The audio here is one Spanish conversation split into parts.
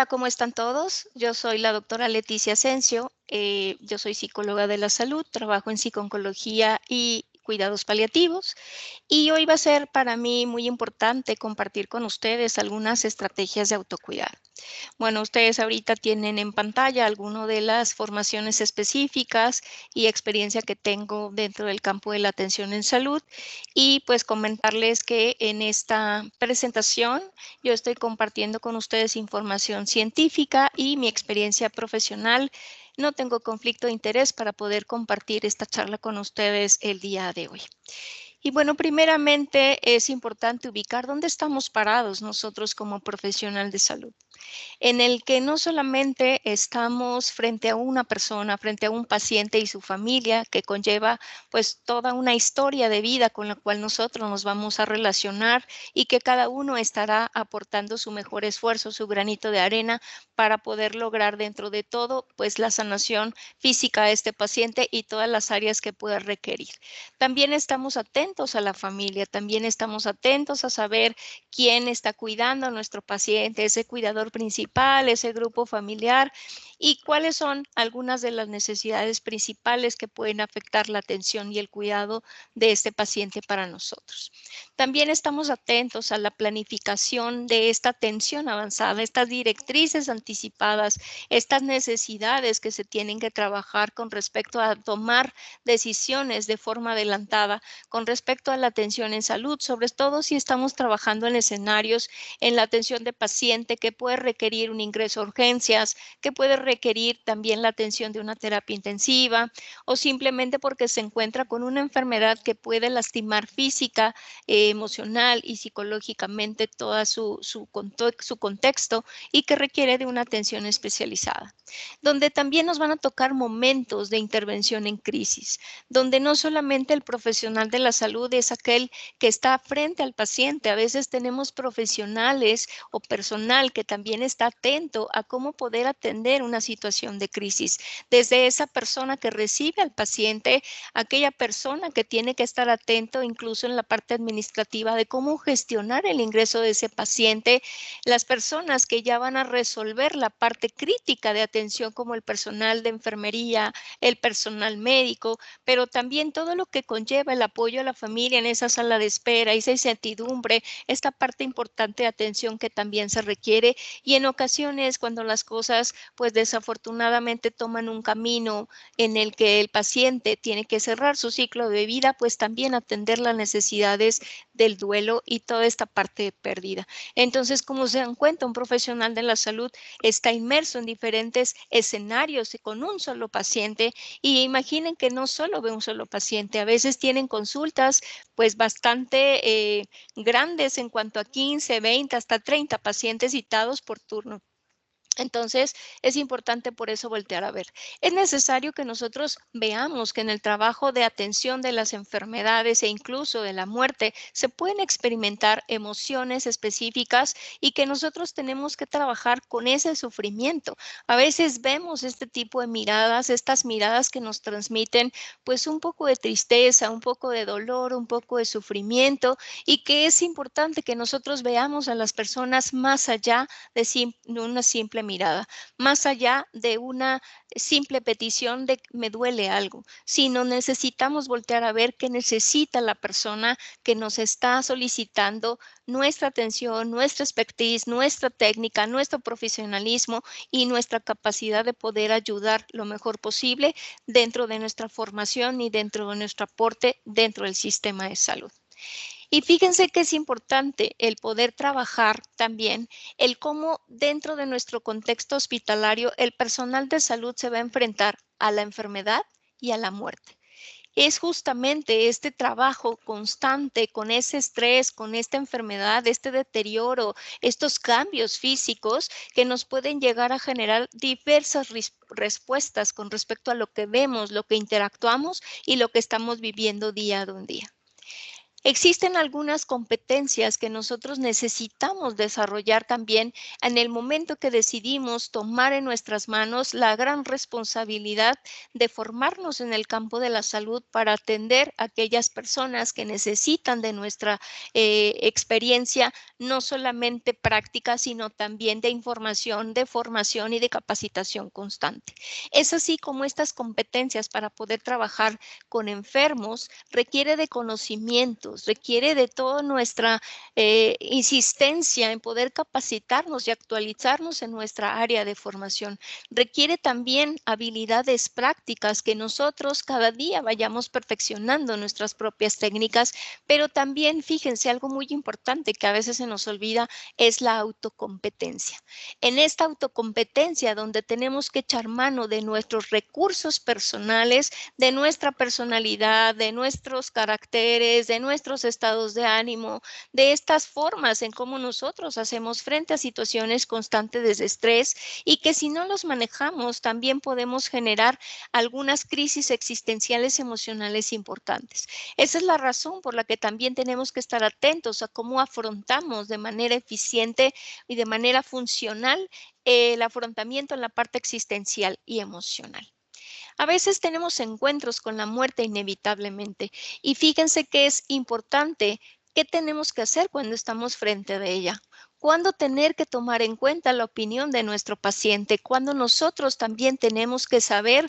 Hola, ¿cómo están todos? Yo soy la doctora Leticia Asensio. Yo soy psicóloga de la salud, trabajo en psico-oncología y cuidados paliativos. Y hoy va a ser para mí muy importante compartir con ustedes algunas estrategias de autocuidado. Bueno, ustedes ahorita tienen en pantalla algunas de las formaciones específicas y experiencia que tengo dentro del campo de la atención en salud y pues comentarles que en esta presentación yo estoy compartiendo con ustedes información científica y mi experiencia profesional. No tengo conflicto de interés para poder compartir esta charla con ustedes el día de hoy. Y bueno, primeramente es importante ubicar dónde estamos parados nosotros como profesional de salud, en el que no solamente estamos frente a una persona, frente a un paciente y su familia, que conlleva pues toda una historia de vida con la cual nosotros nos vamos a relacionar y que cada uno estará aportando su mejor esfuerzo, su granito de arena para poder lograr dentro de todo pues la sanación física de este paciente y todas las áreas que pueda requerir. También estamos atentos a la familia, también estamos atentos a saber quién está cuidando a nuestro paciente, ese cuidador principal, ese grupo familiar y cuáles son algunas de las necesidades principales que pueden afectar la atención y el cuidado de este paciente para nosotros. También estamos atentos a la planificación de esta atención avanzada, estas directrices anticipadas, estas necesidades que se tienen que trabajar con respecto a tomar decisiones de forma adelantada con respecto a la atención en salud, sobre todo si estamos trabajando en escenarios en la atención de paciente que puede requerir un ingreso a urgencias, que puede requerir también la atención de una terapia intensiva o simplemente porque se encuentra con una enfermedad que puede lastimar física, emocional y psicológicamente todo su contexto y que requiere de una atención especializada, donde también nos van a tocar momentos de intervención en crisis, donde no solamente el profesional de la salud es aquel que está frente al paciente, a veces tenemos profesionales o personal que también está atento a cómo poder atender una situación de crisis, desde esa persona que recibe al paciente, aquella persona que tiene que estar atento incluso en la parte administrativa de cómo gestionar el ingreso de ese paciente, las personas que ya van a resolver la parte crítica de atención como el personal de enfermería, el personal médico, pero también todo lo que conlleva el apoyo a la familia en esa sala de espera, esa incertidumbre, esta parte importante de atención que también se requiere y en ocasiones cuando las cosas pues desafortunadamente toman un camino en el que el paciente tiene que cerrar su ciclo de vida, pues también atender las necesidades del duelo y toda esta parte de pérdida. Entonces, como se dan cuenta, un profesional de la salud está inmerso en diferentes escenarios y con un solo paciente y imaginen que no solo ve un solo paciente, a veces tienen consultas pues bastante grandes en cuanto a 15, 20, hasta 30 pacientes citados por turno. Entonces, es importante por eso voltear a ver. Es necesario que nosotros veamos que en el trabajo de atención de las enfermedades e incluso de la muerte se pueden experimentar emociones específicas y que nosotros tenemos que trabajar con ese sufrimiento. A veces vemos este tipo de miradas, estas miradas que nos transmiten pues un poco de tristeza, un poco de dolor, un poco de sufrimiento y que es importante que nosotros veamos a las personas más allá de una simple mirada, más allá de una simple petición de me duele algo, sino necesitamos voltear a ver qué necesita la persona que nos está solicitando nuestra atención, nuestra expertise, nuestra técnica, nuestro profesionalismo y nuestra capacidad de poder ayudar lo mejor posible dentro de nuestra formación y dentro de nuestro aporte dentro del sistema de salud. Y fíjense que es importante el poder trabajar también el cómo dentro de nuestro contexto hospitalario el personal de salud se va a enfrentar a la enfermedad y a la muerte. Es justamente este trabajo constante con ese estrés, con esta enfermedad, este deterioro, estos cambios físicos que nos pueden llegar a generar diversas respuestas con respecto a lo que vemos, lo que interactuamos y lo que estamos viviendo día a día. Existen algunas competencias que nosotros necesitamos desarrollar también en el momento que decidimos tomar en nuestras manos la gran responsabilidad de formarnos en el campo de la salud para atender a aquellas personas que necesitan de nuestra experiencia, no solamente práctica, sino también de información, de formación y de capacitación constante. Es así como estas competencias para poder trabajar con enfermos requiere de conocimientos, requiere de toda nuestra insistencia en poder capacitarnos y actualizarnos en nuestra área de formación. Requiere también habilidades prácticas que nosotros cada día vayamos perfeccionando nuestras propias técnicas, pero también fíjense algo muy importante que a veces se nos olvida es la autocompetencia. En esta autocompetencia donde tenemos que echar mano de nuestros recursos personales, de nuestra personalidad, de nuestros caracteres, de nuestros estados de ánimo, de estas formas en cómo nosotros hacemos frente a situaciones constantes de estrés y que si no los manejamos también podemos generar algunas crisis existenciales emocionales importantes. Esa es la razón por la que también tenemos que estar atentos a cómo afrontamos de manera eficiente y de manera funcional el afrontamiento en la parte existencial y emocional. A veces tenemos encuentros con la muerte inevitablemente y fíjense que es importante qué tenemos que hacer cuando estamos frente a ella. Cuándo tener que tomar en cuenta la opinión de nuestro paciente, cuándo nosotros también tenemos que saber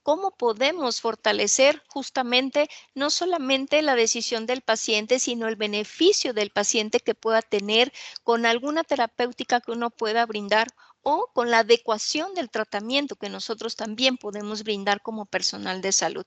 cómo podemos fortalecer justamente no solamente la decisión del paciente, sino el beneficio del paciente que pueda tener con alguna terapéutica que uno pueda brindar o con la adecuación del tratamiento que nosotros también podemos brindar como personal de salud.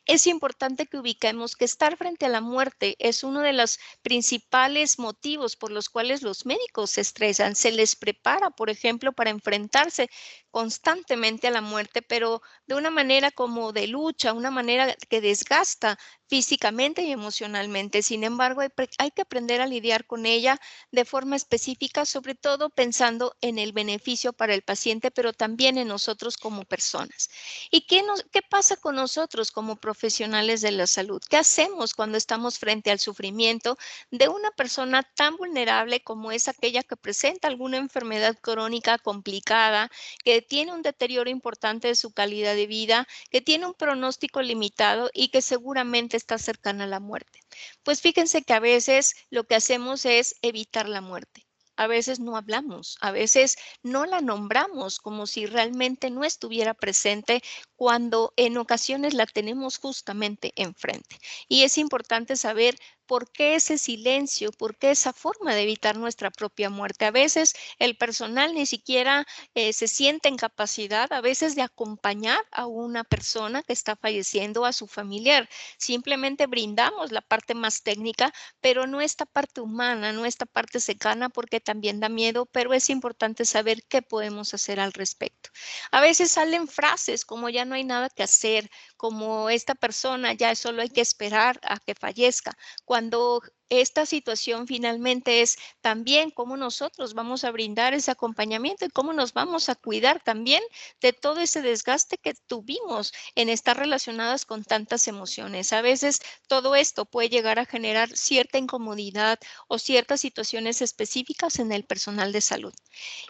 Es importante que ubiquemos que estar frente a la muerte es uno de los principales motivos por los cuales los médicos se estresan. Se les prepara, por ejemplo, para enfrentarse constantemente a la muerte, pero de una manera como de lucha, una manera que desgasta físicamente y emocionalmente. Sin embargo, hay que aprender a lidiar con ella de forma específica, sobre todo pensando en el beneficio para el paciente, pero también en nosotros como personas. ¿Y qué pasa con nosotros como profesionales de la salud? ¿Qué hacemos cuando estamos frente al sufrimiento de una persona tan vulnerable como es aquella que presenta alguna enfermedad crónica complicada, que tiene un deterioro importante de su calidad de vida, que tiene un pronóstico limitado y que seguramente está cercana a la muerte? Pues fíjense que a veces lo que hacemos es evitar la muerte. A veces no hablamos, a veces no la nombramos como si realmente no estuviera presente cuando en ocasiones la tenemos justamente enfrente. Y es importante saber por qué ese silencio, por qué esa forma de evitar nuestra propia muerte. A veces el personal ni siquiera se siente en capacidad a veces de acompañar a una persona que está falleciendo, a su familiar. Simplemente brindamos la parte más técnica, pero no esta parte humana, no esta parte cercana, porque también da miedo, pero es importante saber qué podemos hacer al respecto. A veces salen frases como ya no hay nada que hacer, como esta persona ya solo hay que esperar a que fallezca, cuando esta situación finalmente es también cómo nosotros vamos a brindar ese acompañamiento y cómo nos vamos a cuidar también de todo ese desgaste que tuvimos en estar relacionadas con tantas emociones. A veces todo esto puede llegar a generar cierta incomodidad o ciertas situaciones específicas en el personal de salud.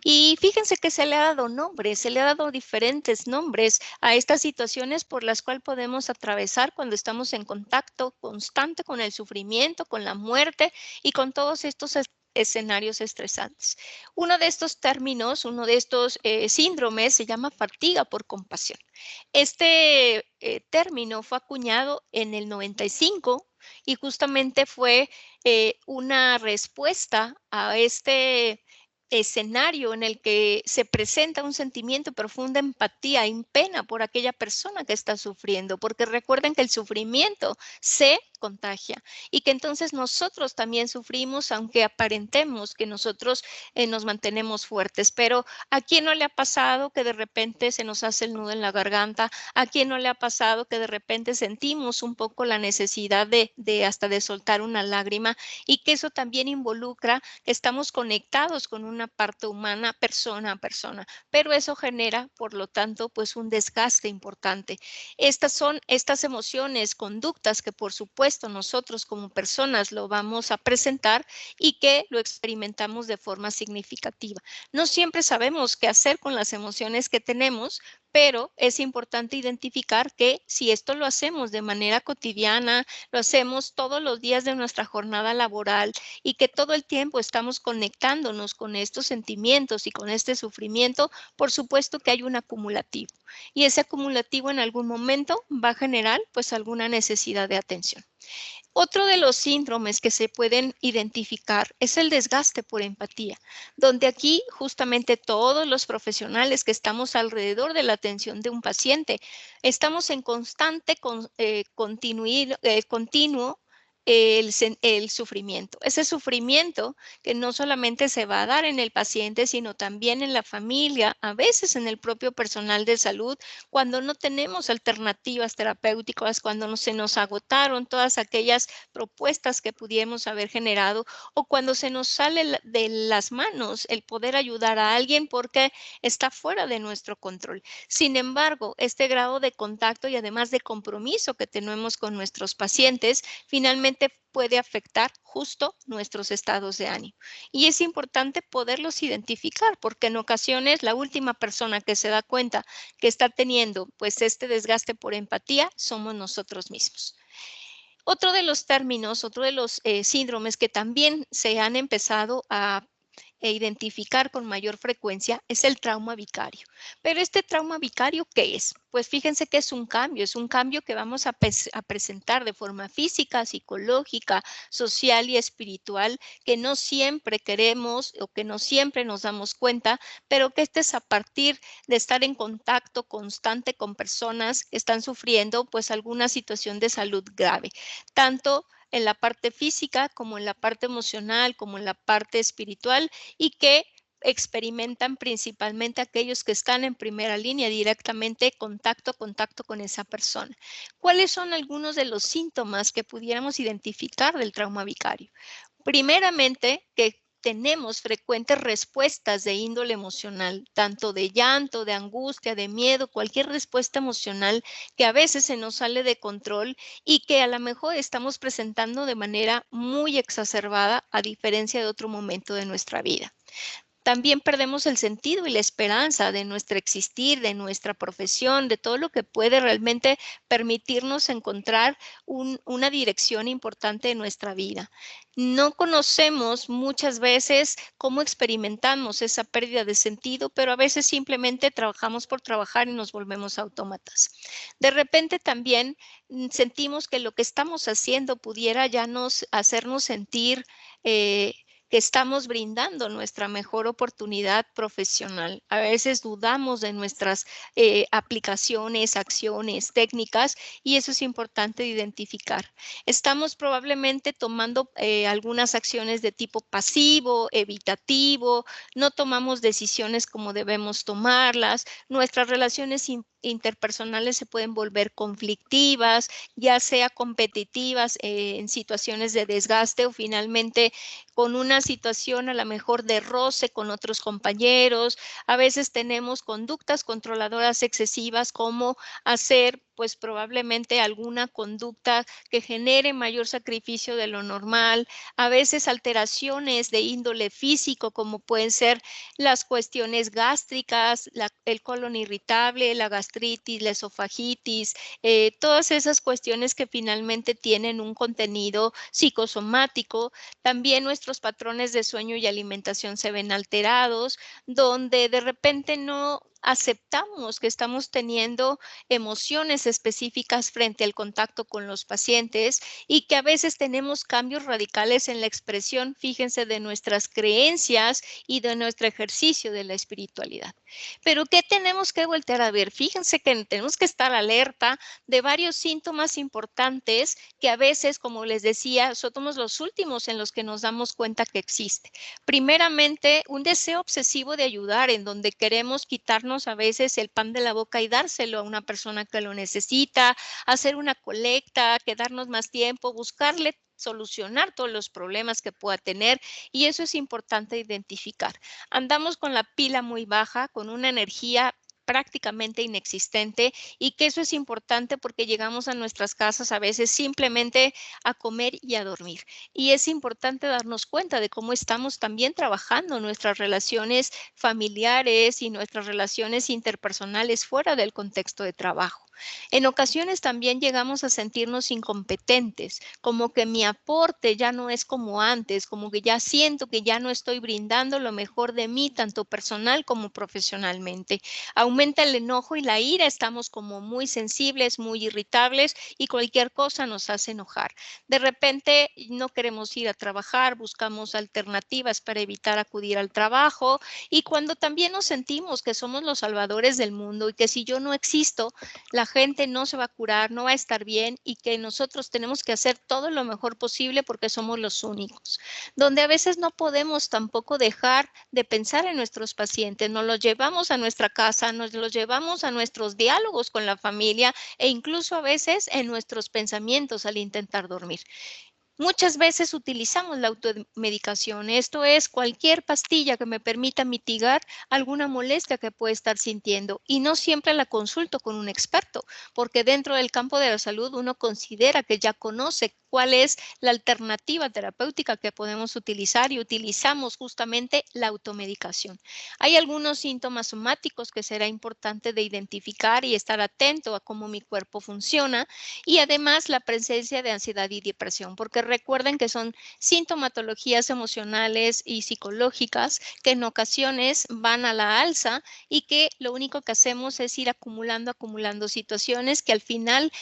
Y fíjense que se le ha dado nombres, se le ha dado diferentes nombres a estas situaciones por las cuales podemos atravesar cuando estamos en contacto constante con el sufrimiento, con la muerte y con todos estos escenarios estresantes. Uno de estos términos, uno de estos síndromes se llama fatiga por compasión. Este término fue acuñado en el 95 y justamente fue una respuesta a este escenario en el que se presenta un sentimiento de profunda empatía y pena por aquella persona que está sufriendo, porque recuerden que el sufrimiento se contagia y que entonces nosotros también sufrimos, aunque aparentemos que nosotros nos mantenemos fuertes. Pero ¿a quién no le ha pasado que de repente se nos hace el nudo en la garganta? ¿A quién no le ha pasado que de repente sentimos un poco la necesidad hasta de soltar una lágrima y que eso también involucra que estamos conectados con una una parte humana, persona a persona, pero eso genera, por lo tanto, pues un desgaste importante. Estas son estas emociones, conductas que por supuesto nosotros como personas lo vamos a presentar y que lo experimentamos de forma significativa. No siempre sabemos qué hacer con las emociones que tenemos, pero es importante identificar que si esto lo hacemos de manera cotidiana, lo hacemos todos los días de nuestra jornada laboral y que todo el tiempo estamos conectándonos con estos sentimientos y con este sufrimiento, por supuesto que hay un acumulativo. Y ese acumulativo en algún momento va a generar pues alguna necesidad de atención. Otro de los síndromes que se pueden identificar es el desgaste por empatía, donde aquí justamente todos los profesionales que estamos alrededor de la atención de un paciente estamos en constante continuo el sufrimiento. Ese sufrimiento que no solamente se va a dar en el paciente, sino también en la familia, a veces en el propio personal de salud, cuando no tenemos alternativas terapéuticas, cuando se nos agotaron todas aquellas propuestas que pudiéramos haber generado o cuando se nos sale de las manos el poder ayudar a alguien porque está fuera de nuestro control. Sin embargo, este grado de contacto y además de compromiso que tenemos con nuestros pacientes, finalmente puede afectar justo nuestros estados de ánimo. Y es importante poderlos identificar porque en ocasiones la última persona que se da cuenta que está teniendo pues este desgaste por empatía somos nosotros mismos. Otro de los términos, otro de los síndromes que también se han empezado a identificar con mayor frecuencia es el trauma vicario. Pero este trauma vicario, ¿qué es? Pues fíjense que es un cambio que vamos a presentar de forma física, psicológica, social y espiritual, que no siempre queremos o que no siempre nos damos cuenta, pero que este es a partir de estar en contacto constante con personas que están sufriendo pues alguna situación de salud grave, tanto en la parte física como en la parte emocional, como en la parte espiritual y que experimentan principalmente aquellos que están en primera línea directamente contacto con esa persona. ¿Cuáles son algunos de los síntomas que pudiéramos identificar del trauma vicario? Primeramente, que tenemos frecuentes respuestas de índole emocional, tanto de llanto, de angustia, de miedo, cualquier respuesta emocional que a veces se nos sale de control y que a lo mejor estamos presentando de manera muy exacerbada a diferencia de otro momento de nuestra vida. También perdemos el sentido y la esperanza de nuestro existir, de nuestra profesión, de todo lo que puede realmente permitirnos encontrar una dirección importante en nuestra vida. No conocemos muchas veces cómo experimentamos esa pérdida de sentido, pero a veces simplemente trabajamos por trabajar y nos volvemos autómatas. De repente también sentimos que lo que estamos haciendo pudiera ya hacernos sentir que estamos brindando nuestra mejor oportunidad profesional. A veces dudamos de nuestras aplicaciones, acciones, técnicas y eso es importante identificar. Estamos probablemente tomando algunas acciones de tipo pasivo, evitativo, no tomamos decisiones como debemos tomarlas, nuestras relaciones interpersonales se pueden volver conflictivas, ya sea competitivas en situaciones de desgaste o finalmente con una situación a lo mejor de roce con otros compañeros. A veces tenemos conductas controladoras excesivas como hacer pues probablemente alguna conducta que genere mayor sacrificio de lo normal, a veces alteraciones de índole físico como pueden ser las cuestiones gástricas, el colon irritable, la gastritis, la esofagitis, todas esas cuestiones que finalmente tienen un contenido psicosomático. También nuestros patrones de sueño y alimentación se ven alterados, donde de repente no aceptamos que estamos teniendo emociones específicas frente al contacto con los pacientes y que a veces tenemos cambios radicales en la expresión, fíjense, de nuestras creencias y de nuestro ejercicio de la espiritualidad. Pero ¿qué tenemos que voltear a ver? Fíjense que tenemos que estar alerta de varios síntomas importantes que a veces, como les decía, somos los últimos en los que nos damos cuenta que existe. Primeramente, un deseo obsesivo de ayudar en donde queremos quitarnos a veces el pan de la boca y dárselo a una persona que lo necesita, hacer una colecta, quedarnos más tiempo, buscarle solucionar todos los problemas que pueda tener y eso es importante identificar. Andamos con la pila muy baja, con una energía prácticamente inexistente y que eso es importante porque llegamos a nuestras casas a veces simplemente a comer y a dormir. Y es importante darnos cuenta de cómo estamos también trabajando nuestras relaciones familiares y nuestras relaciones interpersonales fuera del contexto de trabajo. En ocasiones también llegamos a sentirnos incompetentes, como que mi aporte ya no es como antes, como que ya siento que ya no estoy brindando lo mejor de mí, tanto personal como profesionalmente. Aumenta el enojo y la ira, estamos como muy sensibles, muy irritables y cualquier cosa nos hace enojar. De repente no queremos ir a trabajar, buscamos alternativas para evitar acudir al trabajo y cuando también nos sentimos que somos los salvadores del mundo y que si yo no existo, la gente no se va a curar, no va a estar bien y que nosotros tenemos que hacer todo lo mejor posible porque somos los únicos. Donde a veces no podemos tampoco dejar de pensar en nuestros pacientes, nos los llevamos a nuestra casa, nos los llevamos a nuestros diálogos con la familia e incluso a veces en nuestros pensamientos al intentar dormir. Muchas veces utilizamos la automedicación, esto es cualquier pastilla que me permita mitigar alguna molestia que pueda estar sintiendo y no siempre la consulto con un experto, porque dentro del campo de la salud uno considera que ya conoce cuál es la alternativa terapéutica que podemos utilizar y utilizamos justamente la automedicación. Hay algunos síntomas somáticos que será importante de identificar y estar atento a cómo mi cuerpo funciona y además la presencia de ansiedad y depresión, porque recuerden que son sintomatologías emocionales y psicológicas que en ocasiones van a la alza y que lo único que hacemos es ir acumulando situaciones que al final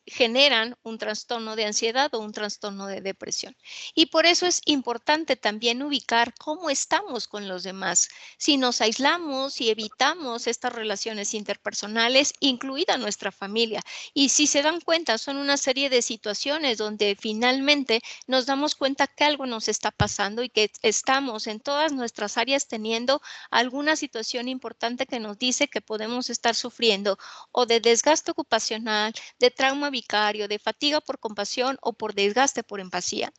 generan un trastorno de ansiedad o un trastorno de depresión. Y por eso es importante también ubicar cómo estamos con los demás. Si nos aislamos y evitamos estas relaciones interpersonales, incluida nuestra familia. Y si se dan cuenta, son una serie de situaciones donde finalmente nos damos cuenta que algo nos está pasando y que estamos en todas nuestras áreas teniendo alguna situación importante que nos dice que podemos estar sufriendo o de desgaste ocupacional, de trauma vicario, de fatiga por compasión o por desgaste por empatía.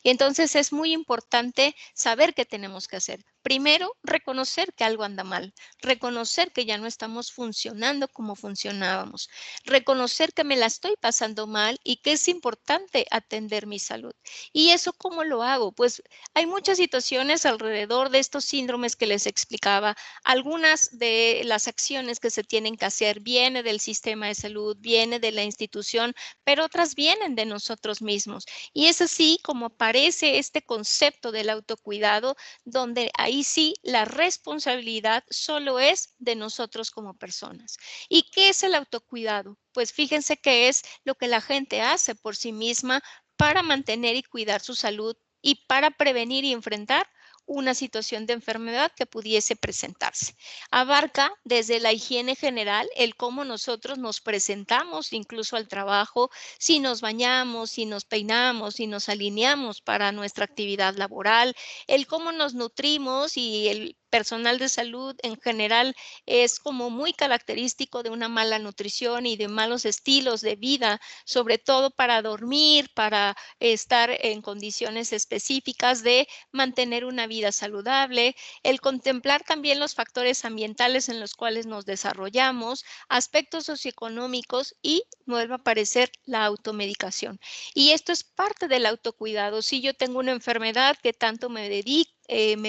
Y entonces es muy importante saber qué tenemos que hacer. Primero, reconocer que algo anda mal, reconocer que ya no estamos funcionando como funcionábamos, reconocer que me la estoy pasando mal y que es importante atender mi salud. ¿Y eso cómo lo hago? Pues hay muchas situaciones alrededor de estos síndromes que les explicaba. Algunas de las acciones que se tienen que hacer viene del sistema de salud, viene de la institución, pero otras vienen de nosotros mismos. Y es así como aparece este concepto del autocuidado, donde ahí sí la responsabilidad solo es de nosotros como personas. ¿Y qué es el autocuidado? Pues fíjense que es lo que la gente hace por sí misma para mantener y cuidar su salud y para prevenir y enfrentar una situación de enfermedad que pudiese presentarse. Abarca desde la higiene general, el cómo nosotros nos presentamos incluso al trabajo, si nos bañamos, si nos peinamos, si nos alineamos para nuestra actividad laboral, el cómo nos nutrimos y el personal de salud en general es como muy característico de una mala nutrición y de malos estilos de vida, sobre todo para dormir, para estar en condiciones específicas de mantener una vida saludable, el contemplar también los factores ambientales en los cuales nos desarrollamos, aspectos socioeconómicos y vuelve a aparecer la automedicación. Y esto es parte del autocuidado. Si yo tengo una enfermedad que tanto me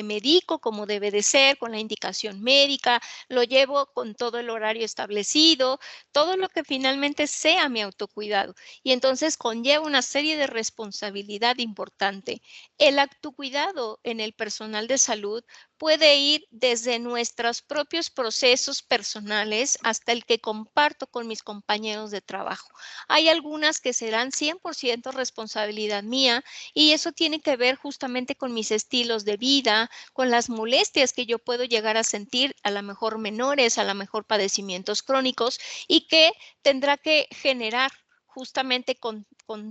medico como debe de ser, con la indicación médica, lo llevo con todo el horario establecido, todo lo que finalmente sea mi autocuidado. Y entonces conlleva una serie de responsabilidad importante. El autocuidado en el personal de salud puede ir desde nuestros propios procesos personales hasta el que comparto con mis compañeros de trabajo. Hay algunas que serán 100% responsabilidad mía y eso tiene que ver justamente con mis estilos de vida, con las molestias que yo puedo llegar a sentir, a lo mejor menores, a lo mejor padecimientos crónicos y que tendrá que generar justamente con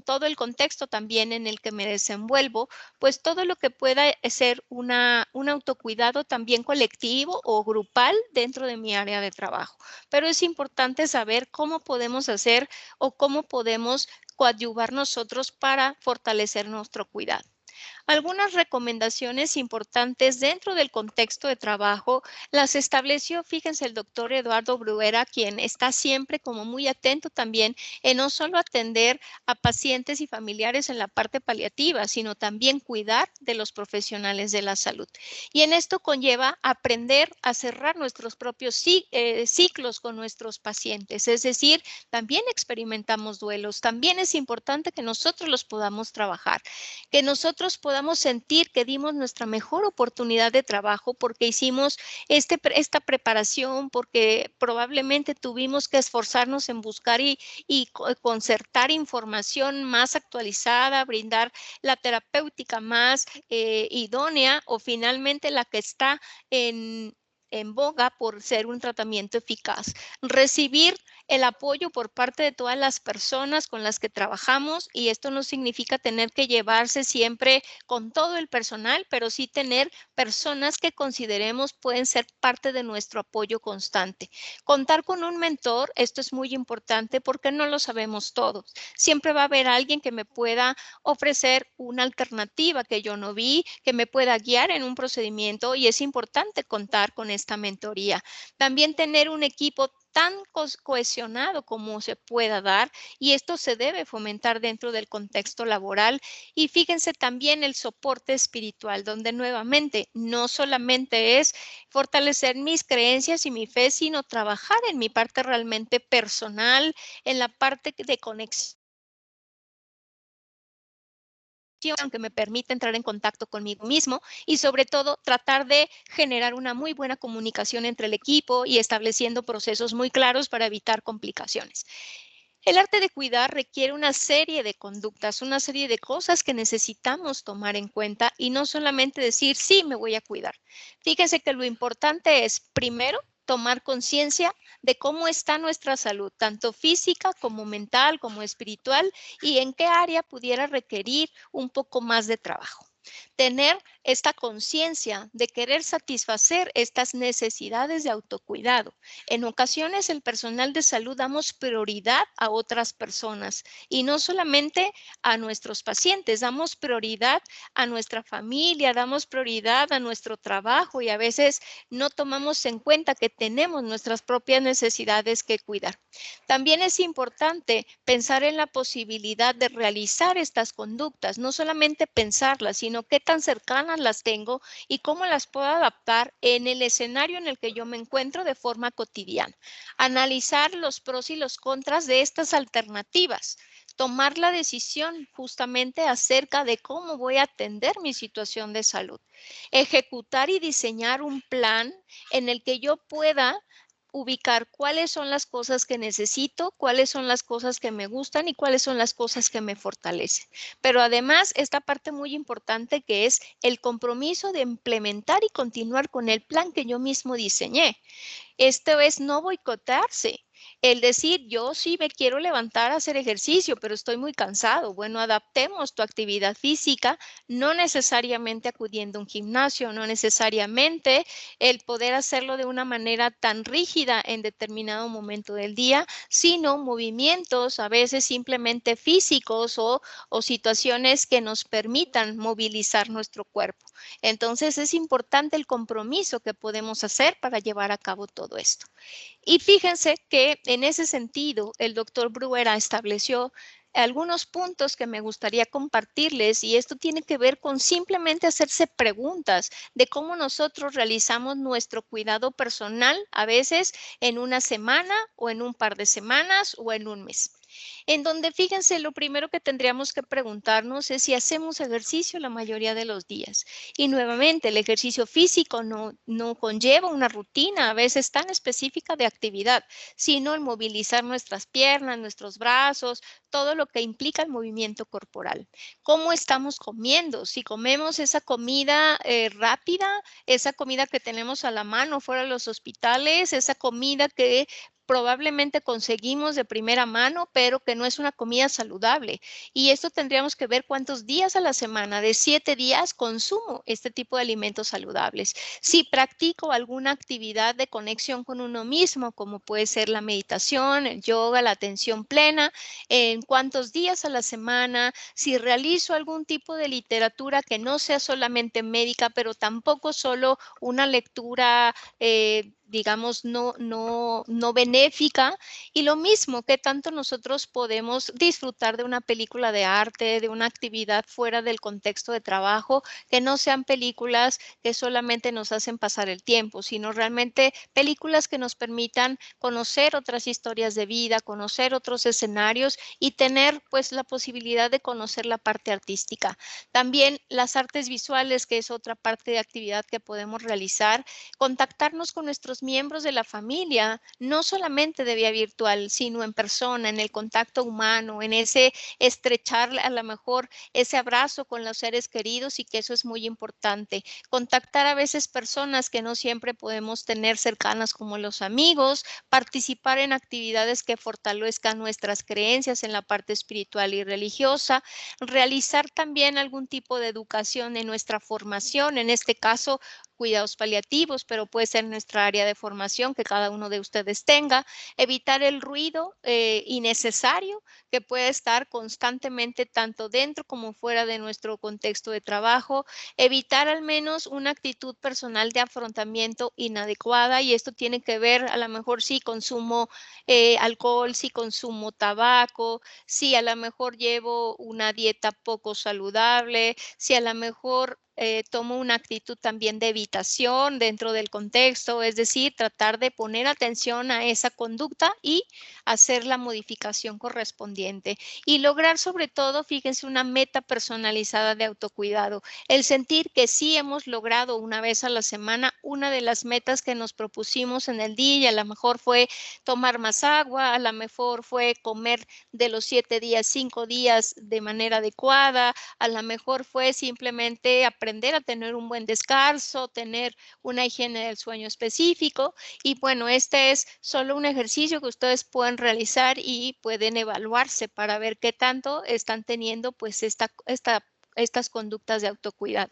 todo el contexto también en el que me desenvuelvo, pues todo lo que pueda ser un autocuidado también colectivo o grupal dentro de mi área de trabajo. Pero es importante saber cómo podemos hacer o cómo podemos coadyuvar nosotros para fortalecer nuestro cuidado. Algunas recomendaciones importantes dentro del contexto de trabajo las estableció, fíjense, el doctor Eduardo Bruera, quien está siempre como muy atento también en no solo atender a pacientes y familiares en la parte paliativa, sino también cuidar de los profesionales de la salud. Y en esto conlleva aprender a cerrar nuestros propios ciclos con nuestros pacientes, es decir, también experimentamos duelos, también es importante que nosotros los podamos trabajar, que nosotros podamos sentir que dimos nuestra mejor oportunidad de trabajo porque hicimos esta preparación, porque probablemente tuvimos que esforzarnos en buscar y concertar información más actualizada, brindar la terapéutica más idónea o finalmente la que está en boga por ser un tratamiento eficaz. Recibir el apoyo por parte de todas las personas con las que trabajamos, y esto no significa tener que llevarse siempre con todo el personal, pero sí tener personas que consideremos pueden ser parte de nuestro apoyo constante. Contar con un mentor, esto es muy importante porque no lo sabemos todos. Siempre va a haber alguien que me pueda ofrecer una alternativa que yo no vi, que me pueda guiar en un procedimiento, y es importante contar con esta mentoría. También tener un equipo tan cohesionado como se pueda dar, y esto se debe fomentar dentro del contexto laboral. Y fíjense también el soporte espiritual, donde nuevamente no solamente es fortalecer mis creencias y mi fe, sino trabajar en mi parte realmente personal, en la parte de conexión que me permita entrar en contacto conmigo mismo, y sobre todo tratar de generar una muy buena comunicación entre el equipo y estableciendo procesos muy claros para evitar complicaciones. El arte de cuidar requiere una serie de conductas, una serie de cosas que necesitamos tomar en cuenta y no solamente decir, sí, me voy a cuidar. Fíjense que lo importante es, primero, tomar conciencia de cómo está nuestra salud, tanto física como mental, como espiritual, y en qué área pudiera requerir un poco más de trabajo. Tener esta conciencia de querer satisfacer estas necesidades de autocuidado. En ocasiones el personal de salud damos prioridad a otras personas y no solamente a nuestros pacientes, damos prioridad a nuestra familia, damos prioridad a nuestro trabajo, y a veces no tomamos en cuenta que tenemos nuestras propias necesidades que cuidar. También es importante pensar en la posibilidad de realizar estas conductas, no solamente pensarlas, sino qué tan cercanas las tengo y cómo las puedo adaptar en el escenario en el que yo me encuentro de forma cotidiana. Analizar los pros y los contras de estas alternativas. Tomar la decisión justamente acerca de cómo voy a atender mi situación de salud. Ejecutar y diseñar un plan en el que yo pueda ubicar cuáles son las cosas que necesito, cuáles son las cosas que me gustan y cuáles son las cosas que me fortalecen. Pero además, esta parte muy importante que es el compromiso de implementar y continuar con el plan que yo mismo diseñé. Esto es no boicotearse. El decir, yo sí me quiero levantar a hacer ejercicio, pero estoy muy cansado. Bueno, adaptemos tu actividad física, no necesariamente acudiendo a un gimnasio, no necesariamente el poder hacerlo de una manera tan rígida en determinado momento del día, sino movimientos a veces simplemente físicos o situaciones que nos permitan movilizar nuestro cuerpo. Entonces es importante el compromiso que podemos hacer para llevar a cabo todo esto. Y fíjense que en ese sentido el doctor Bruera estableció algunos puntos que me gustaría compartirles, y esto tiene que ver con simplemente hacerse preguntas de cómo nosotros realizamos nuestro cuidado personal, a veces en una semana o en un par de semanas o en un mes. En donde, fíjense, lo primero que tendríamos que preguntarnos es si hacemos ejercicio la mayoría de los días. Y nuevamente, el ejercicio físico no conlleva una rutina a veces tan específica de actividad, sino el movilizar nuestras piernas, nuestros brazos, todo lo que implica el movimiento corporal. ¿Cómo estamos comiendo? Si comemos esa comida rápida, esa comida que tenemos a la mano fuera de los hospitales, esa comida que probablemente conseguimos de primera mano, pero que no es una comida saludable. Y esto tendríamos que ver cuántos días a la semana, de 7 días, consumo este tipo de alimentos saludables. Si practico alguna actividad de conexión con uno mismo, como puede ser la meditación, el yoga, la atención plena, en cuántos días a la semana, si realizo algún tipo de literatura que no sea solamente médica, pero tampoco solo una lectura digamos, no benéfica. Y lo mismo, que tanto nosotros podemos disfrutar de una película de arte, de una actividad fuera del contexto de trabajo, que no sean películas que solamente nos hacen pasar el tiempo, sino realmente películas que nos permitan conocer otras historias de vida, conocer otros escenarios y tener pues la posibilidad de conocer la parte artística. También las artes visuales, que es otra parte de actividad que podemos realizar, contactarnos con nuestros miembros de la familia, no solamente de vía virtual, sino en persona, en el contacto humano, en ese estrechar a lo mejor ese abrazo con los seres queridos, y que eso es muy importante. Contactar a veces personas que no siempre podemos tener cercanas, como los amigos, participar en actividades que fortalezcan nuestras creencias en la parte espiritual y religiosa, realizar también algún tipo de educación en nuestra formación, en este caso cuidados paliativos, pero puede ser nuestra área de formación que cada uno de ustedes tenga, evitar el ruido innecesario que puede estar constantemente tanto dentro como fuera de nuestro contexto de trabajo, evitar al menos una actitud personal de afrontamiento inadecuada, y esto tiene que ver a lo mejor si consumo alcohol, si consumo tabaco, si a lo mejor llevo una dieta poco saludable, si a lo mejor tomo una actitud también de evitación dentro del contexto, es decir, tratar de poner atención a esa conducta y hacer la modificación correspondiente. Y lograr sobre todo, fíjense, una meta personalizada de autocuidado. El sentir que sí hemos logrado una vez a la semana una de las metas que nos propusimos en el día, y a lo mejor fue tomar más agua, a lo mejor fue comer de los 7 días, 5 días de manera adecuada, a lo mejor fue simplemente aprender a tener un buen descanso, tener una higiene del sueño específico. Y bueno, este es solo un ejercicio que ustedes pueden realizar y pueden evaluarse para ver qué tanto están teniendo pues estas conductas de autocuidado.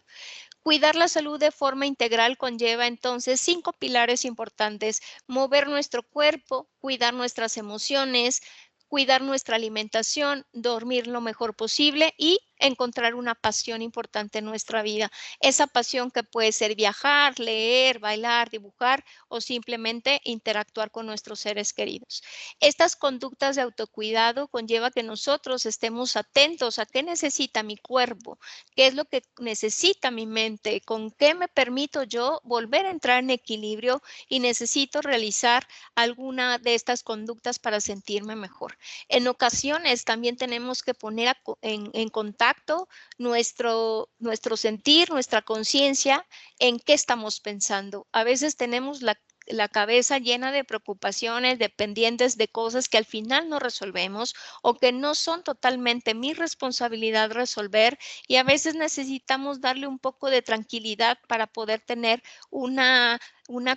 Cuidar la salud de forma integral conlleva entonces 5 pilares importantes: mover nuestro cuerpo, cuidar nuestras emociones, cuidar nuestra alimentación, dormir lo mejor posible y encontrar una pasión importante en nuestra vida. Esa pasión que puede ser viajar, leer, bailar, dibujar o simplemente interactuar con nuestros seres queridos. Estas conductas de autocuidado conlleva que nosotros estemos atentos a qué necesita mi cuerpo, qué es lo que necesita mi mente, con qué me permito yo volver a entrar en equilibrio y necesito realizar alguna de estas conductas para sentirme mejor. En ocasiones también tenemos que poner en contacto nuestro sentir, nuestra conciencia, en qué estamos pensando. A veces tenemos la cabeza llena de preocupaciones, de pendientes, de cosas que al final no resolvemos o que no son totalmente mi responsabilidad resolver, y a veces necesitamos darle un poco de tranquilidad para poder tener una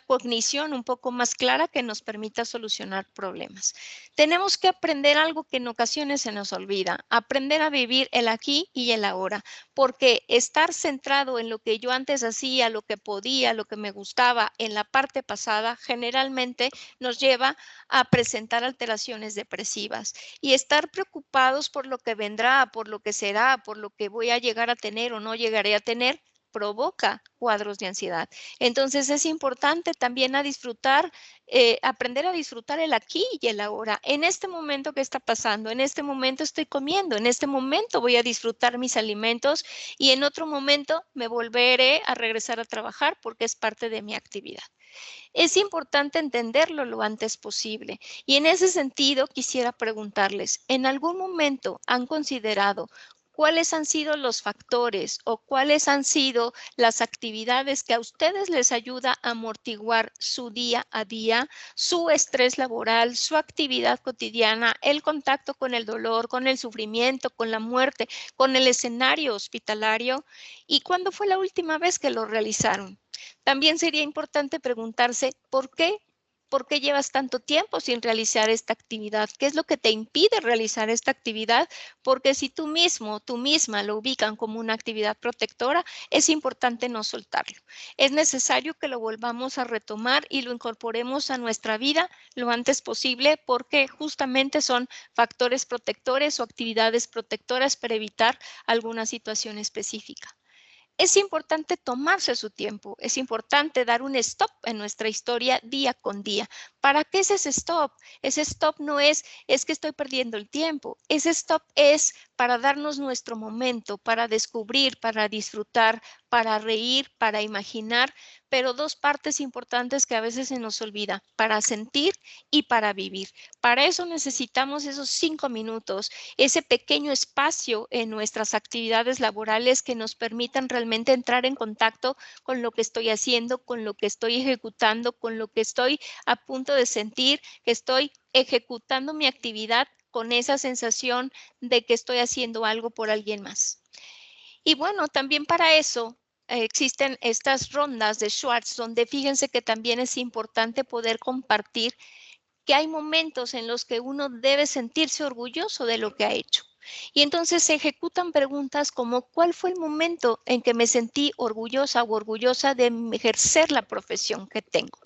cognición un poco más clara que nos permita solucionar problemas. Tenemos que aprender algo que en ocasiones se nos olvida: aprender a vivir el aquí y el ahora, porque estar centrado en lo que yo antes hacía, lo que podía, lo que me gustaba en la parte pasada, generalmente nos lleva a presentar alteraciones depresivas, y estar preocupados por lo que vendrá, por lo que será, por lo que voy a llegar a tener o no llegaré a tener, provoca cuadros de ansiedad. Entonces es importante también aprender a disfrutar el aquí y el ahora. En este momento, ¿qué está pasando? En este momento estoy comiendo, en este momento voy a disfrutar mis alimentos, y en otro momento me volveré a regresar a trabajar porque es parte de mi actividad. Es importante entenderlo lo antes posible, y en ese sentido quisiera preguntarles, ¿en algún momento han considerado cuáles han sido los factores o cuáles han sido las actividades que a ustedes les ayuda a amortiguar su día a día, su estrés laboral, su actividad cotidiana, el contacto con el dolor, con el sufrimiento, con la muerte, con el escenario hospitalario? ¿Y cuándo fue la última vez que lo realizaron? También sería importante preguntarse por qué ¿por qué llevas tanto tiempo sin realizar esta actividad? ¿Qué es lo que te impide realizar esta actividad? Porque si tú mismo, tú misma lo ubican como una actividad protectora, es importante no soltarlo. Es necesario que lo volvamos a retomar y lo incorporemos a nuestra vida lo antes posible porque justamente son factores protectores o actividades protectoras para evitar alguna situación específica. Es importante tomarse su tiempo, es importante dar un stop en nuestra historia día con día. ¿Para qué es ese stop? Ese stop no es que estoy perdiendo el tiempo. Ese stop es para darnos nuestro momento, para descubrir, para disfrutar, para reír, para imaginar, pero dos partes importantes que a veces se nos olvida, para sentir y para vivir. Para eso necesitamos esos 5 minutos, ese pequeño espacio en nuestras actividades laborales que nos permitan realmente entrar en contacto con lo que estoy haciendo, con lo que estoy ejecutando, con lo que estoy a punto de sentir, que estoy ejecutando mi actividad con esa sensación de que estoy haciendo algo por alguien más. Y bueno, también para eso existen estas rondas de Schwartz, donde fíjense que también es importante poder compartir que hay momentos en los que uno debe sentirse orgulloso de lo que ha hecho. Y entonces se ejecutan preguntas como ¿cuál fue el momento en que me sentí orgullosa o orgullosa de ejercer la profesión que tengo?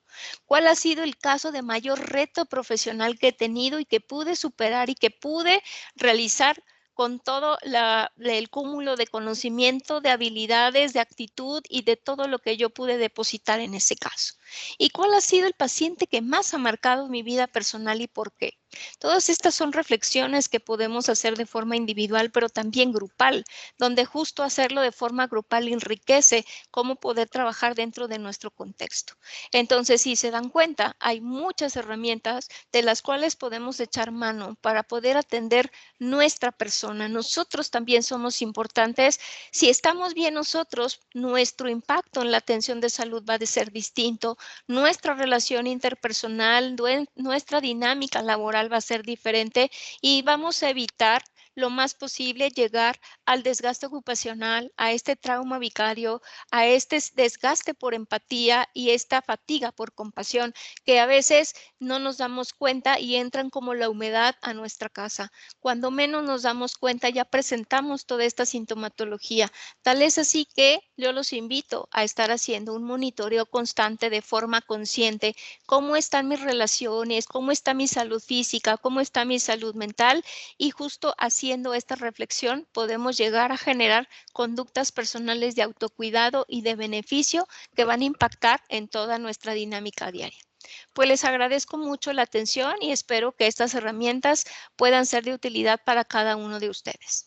¿Cuál ha sido el caso de mayor reto profesional que he tenido y que pude superar y que pude realizar con todo el cúmulo de conocimiento, de habilidades, de actitud y de todo lo que yo pude depositar en ese caso? ¿Y cuál ha sido el paciente que más ha marcado mi vida personal y por qué? Todas estas son reflexiones que podemos hacer de forma individual, pero también grupal, donde justo hacerlo de forma grupal enriquece cómo poder trabajar dentro de nuestro contexto. Entonces, si se dan cuenta, hay muchas herramientas de las cuales podemos echar mano para poder atender nuestra persona. Nosotros también somos importantes. Si estamos bien nosotros, nuestro impacto en la atención de salud va a ser distinto, nuestra relación interpersonal, nuestra dinámica laboral va a ser diferente y vamos a evitar lo más posible llegar al desgaste ocupacional, a este trauma vicario, a este desgaste por empatía y esta fatiga por compasión, que a veces no nos damos cuenta y entran como la humedad a nuestra casa. Cuando menos nos damos cuenta, ya presentamos toda esta sintomatología. Tal es así que yo los invito a estar haciendo un monitoreo constante de forma consciente. ¿Cómo están mis relaciones? ¿Cómo está mi salud física? ¿Cómo está mi salud mental? Y justo haciendo esta reflexión podemos llegar a generar conductas personales de autocuidado y de beneficio que van a impactar en toda nuestra dinámica diaria. Pues les agradezco mucho la atención y espero que estas herramientas puedan ser de utilidad para cada uno de ustedes.